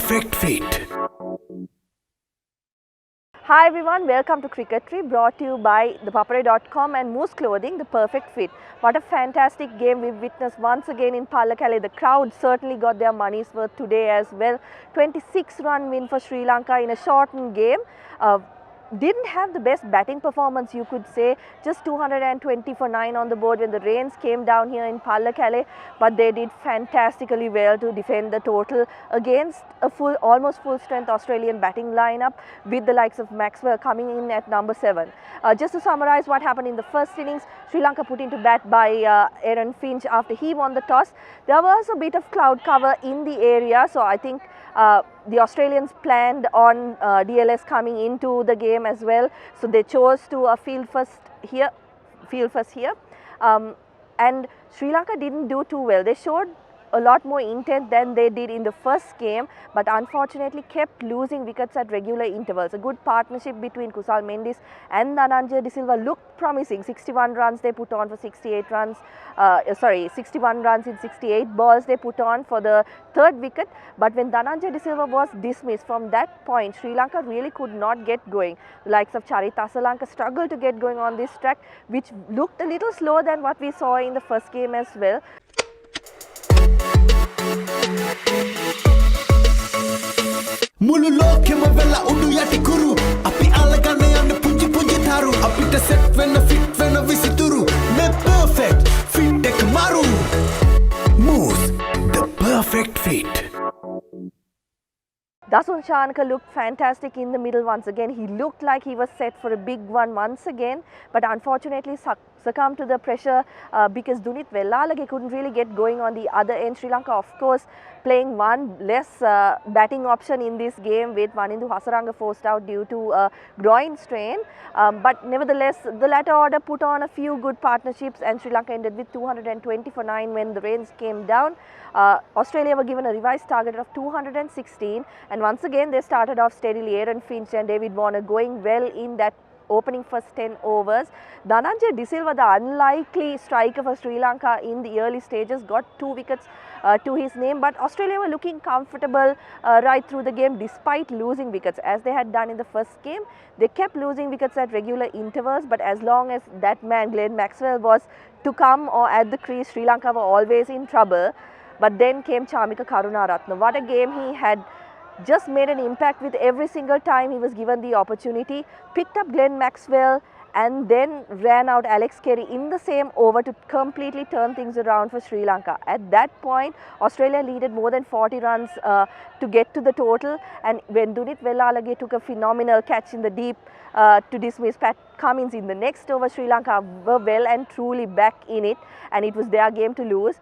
perfect fit. Hi everyone, welcome to Cricketry, brought to you by the Papare.com and Moose Clothing, the perfect fit. What a fantastic game we've witnessed once again in Pallekelle. The crowd certainly got their money's worth today as well. 26-run win for Sri Lanka in a shortened game. Didn't have the best batting performance, you could say, just 220 for 9 on the board when the rains came down here in Pallekelle, but they did fantastically well to defend the total against a almost full strength Australian batting lineup with the likes of Maxwell coming in at number 7. Just to summarize what happened in the first innings, Sri Lanka put into bat by Aaron Finch after he won the toss. There was a bit of cloud cover in the area, so I think the Australians planned on DLS coming into the game as well, so they chose to field first here, and Sri Lanka didn't do too well. They showed a lot more intent than they did in the first game, but unfortunately kept losing wickets at regular intervals. A good partnership between Kusal Mendis and Dhananjaya De Silva looked promising. 61 runs they put on for 68 runs, 61 runs in 68 balls they put on for the third wicket, but when Dhananjaya De Silva was dismissed, from that point Sri Lanka really could not get going. The likes of Charith Asalanka struggled to get going on this track, which looked a little slower than what we saw in the first game as well. මුළු ලෝකෙම වෙලා උඩු යටි කුරු අපි අල්ලගන්න යන්න පුංචි පුංචි තරු අපිට සෙට් වෙන්න ෆිට වෙන්න විසිතුරු මේ perfect fit එක maru Moose, the perfect fit. Dasun Shanaka looked fantastic in the middle once again. He looked like he was set for a big one once again, but unfortunately succumbed to the pressure because Dunith Wellalage couldn't really get going on the other end. Sri Lanka, of course, playing one less batting option in this game with Wanindu Hasaranga forced out due to a groin strain. But nevertheless, the latter order put on a few good partnerships and Sri Lanka ended with 220 for 9 when the rains came down. Australia were given a revised target of 216, and once again they started off steadily. Aaron Finch and David Warner going well in that opening first 10 overs. Dhananjaya De Silva, the unlikely striker for Sri Lanka in the early stages, got 2 wickets to his name, but Australia were looking comfortable right through the game despite losing wickets as they had done in the first game. They kept losing wickets at regular intervals, but as long as that man Glenn Maxwell was to come or at the crease, Sri Lanka were always in trouble. But then came Chamika Karunaratne. What a game he had. Just made an impact with every single time he was given the opportunity. Picked up Glenn Maxwell and then ran out Alex Carey in the same over to completely turn things around for Sri Lanka. At that point, Australia needed more than 40 runs to get to the total, and when Dunith Wellalage took a phenomenal catch in the deep to dismiss Pat Cummins in the next over, Sri Lanka were well and truly back in it, and it was their game to lose.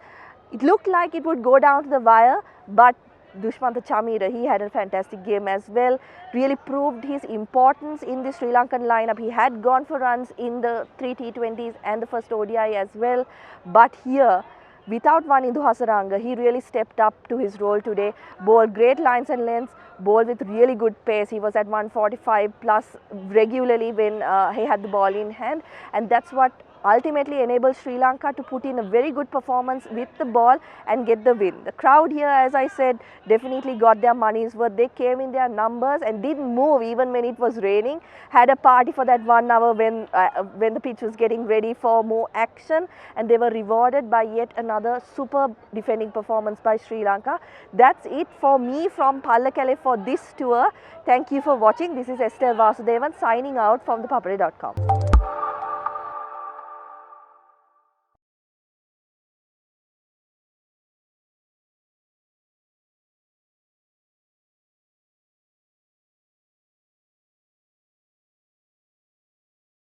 It looked like it would go down to the wire, but Dushmantha Chameera, he had a fantastic game as well, really proved his importance in the Sri Lankan lineup. He had gone for runs in the 3 T20s and the first ODI as well, but here, without Wanindu Hasaranga, he really stepped up to his role today. Bowled great lines and lengths, bowled with really good pace. He was at 145 plus regularly when he had the ball in hand, and that's what ultimately enabled Sri Lanka to put in a very good performance with the ball and get the win. The crowd here, as I said, definitely got their money's worth. They came in their numbers and didn't move even when it was raining. Had a party for that 1 hour when the pitch was getting ready for more action, and they were rewarded by yet another superb defending performance by Sri Lanka. That's it for me from Pallekelle for this tour. Thank you for watching. This is SLvAUS signing out from the Papare.com.